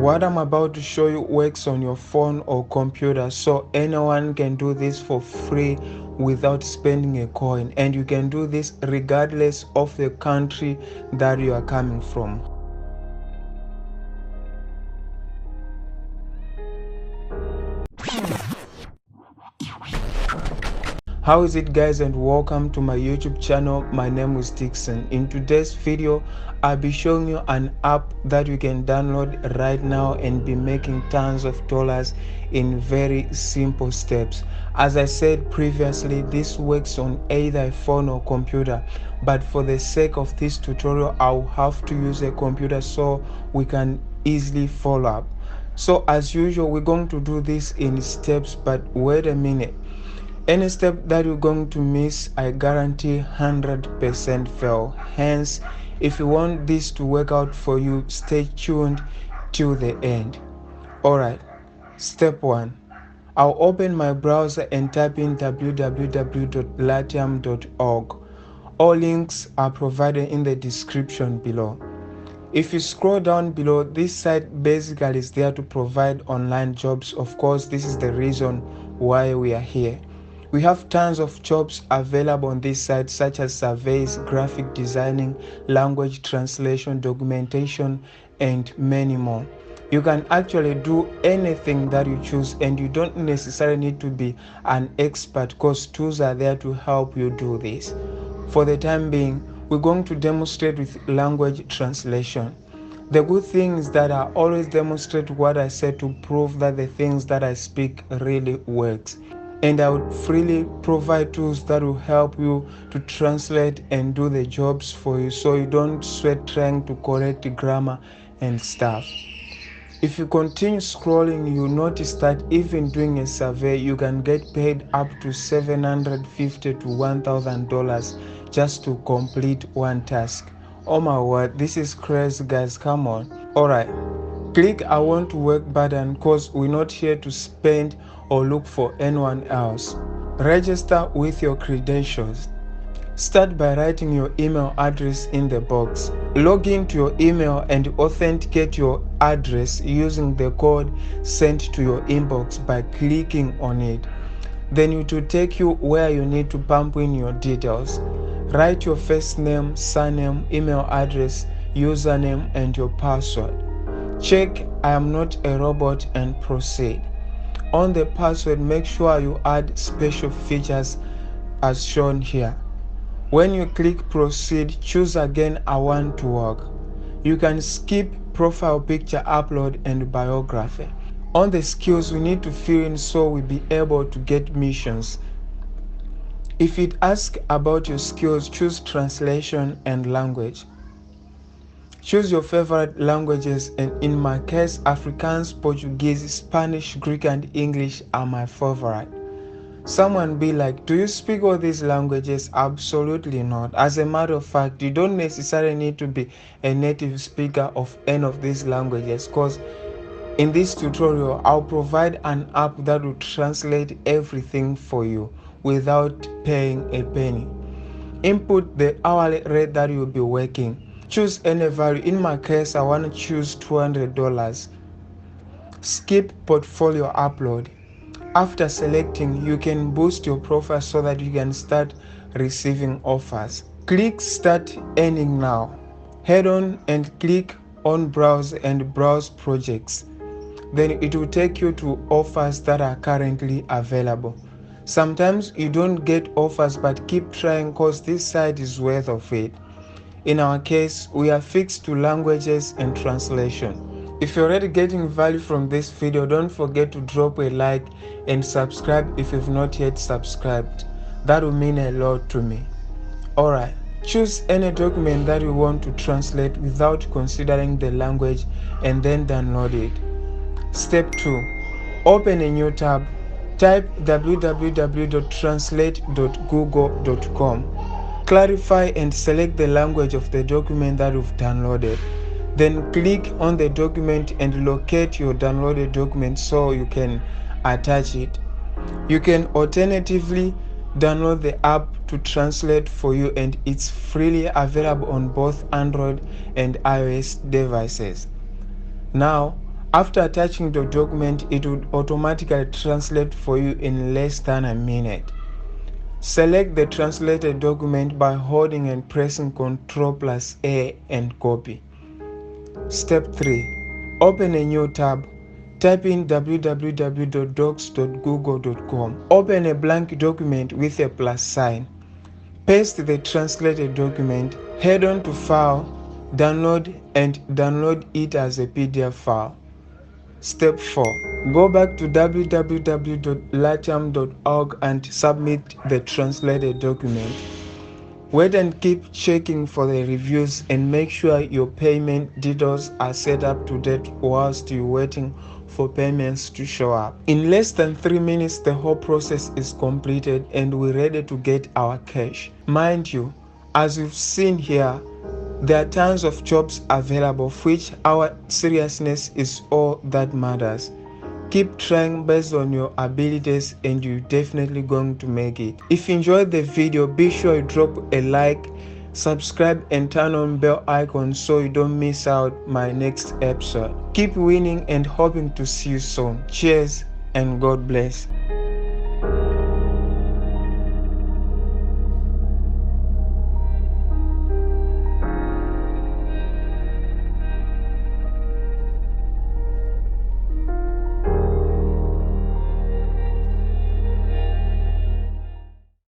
What I'm about to show you works on your phone or computer, so anyone can do this for free without spending a coin, and you can do this regardless of the country that you are coming from. How is it, guys, and welcome to my YouTube channel. My name is Dixon. In today's video I'll be showing you an app that you can download right now and be making tons of dollars in very simple steps. As I said previously, this works on either a phone or computer, but for the sake of this tutorial I'll have to use a computer so we can easily follow up. So as usual, we're going to do this in steps, but wait a minute. Any step that you're going to miss, I guarantee 100% fail. Hence, if you want this to work out for you, stay tuned till the end. Alright, step 1. I'll open my browser and type in www.latium.org. All links are provided in the description below. If you scroll down below, this site basically is there to provide online jobs. Of course, this is the reason why we are here. We have tons of jobs available on this site, such as surveys, graphic designing, language translation, documentation, and many more. You can actually do anything that you choose, and you don't necessarily need to be an expert because tools are there to help you do this. For the time being, we're going to demonstrate with language translation. The good thing is that I always demonstrate what I said to prove that the things that I speak really works. And I would freely provide tools that will help you to translate and do the jobs for you, so you don't sweat trying to correct the grammar and stuff. If you continue scrolling, you notice that even doing a survey, you can get paid up to $750 to $1,000 just to complete one task. Oh my word, this is crazy, guys. Come on. Alright, click I want to work button because we're not here to spend or look for anyone else. Register with your credentials. Start by writing your email address in the box. Log into your email and authenticate your address using the code sent to your inbox by clicking on it. Then it will take you where you need to pump in your details. Write your first name, surname, email address, username, and your password. Check I am not a robot and proceed. On the password, make sure you add special features as shown here. When you click proceed, choose again I want to work. You can skip profile picture upload and biography. On the skills, we need to fill in so we'll be able to get missions. If it asks about your skills, choose translation and language. Choose your favorite languages, and in my case, Afrikaans, Portuguese, Spanish, Greek, and English are my favorite. Someone be like, do you speak all these languages? Absolutely not. As a matter of fact, you don't necessarily need to be a native speaker of any of these languages, because in this tutorial, I'll provide an app that will translate everything for you without paying a penny. Input the hourly rate that you'll be working. Choose any value. In my case, I want to choose $200. Skip portfolio upload. After selecting, you can boost your profile so that you can start receiving offers. Click start earning now. Head on and click on browse and browse projects. Then it will take you to offers that are currently available. Sometimes you don't get offers, but keep trying because this site is worth of it. In our case, we are fixed to languages and translation. If you're already getting value from this video, don't forget to drop a like and subscribe if you've not yet subscribed. That will mean a lot to me. Alright, choose any document that you want to translate without considering the language and then download it. Step 2. Open a new tab. Type www.translate.google.com. Clarify and select the language of the document that you've downloaded. Then click on the document and locate your downloaded document so you can attach it. You can alternatively download the app to translate for you, and it's freely available on both Android and iOS devices. Now, After attaching the document, it would automatically translate for you in less than a minute. Select the translated document by holding and pressing Ctrl+A and copy. Step 3. Open a new tab. Type in www.docs.google.com. Open a blank document with a plus sign. Paste the translated document. Head on to File, Download, and download it as a PDF file. Step 4. Go back to www.latium.org and submit the translated document. Wait and keep checking for the reviews and make sure your payment details are set up to date whilst you're waiting for payments to show up. In less than 3 minutes, the whole process is completed and we're ready to get our cash. Mind you, as you've seen here, there are tons of jobs available, for which our seriousness is all that matters. Keep trying based on your abilities and you're definitely going to make it. If you enjoyed the video, be sure you drop a like, subscribe and turn on bell icon so you don't miss out my next episode. Keep winning and hoping to see you soon. Cheers and God bless.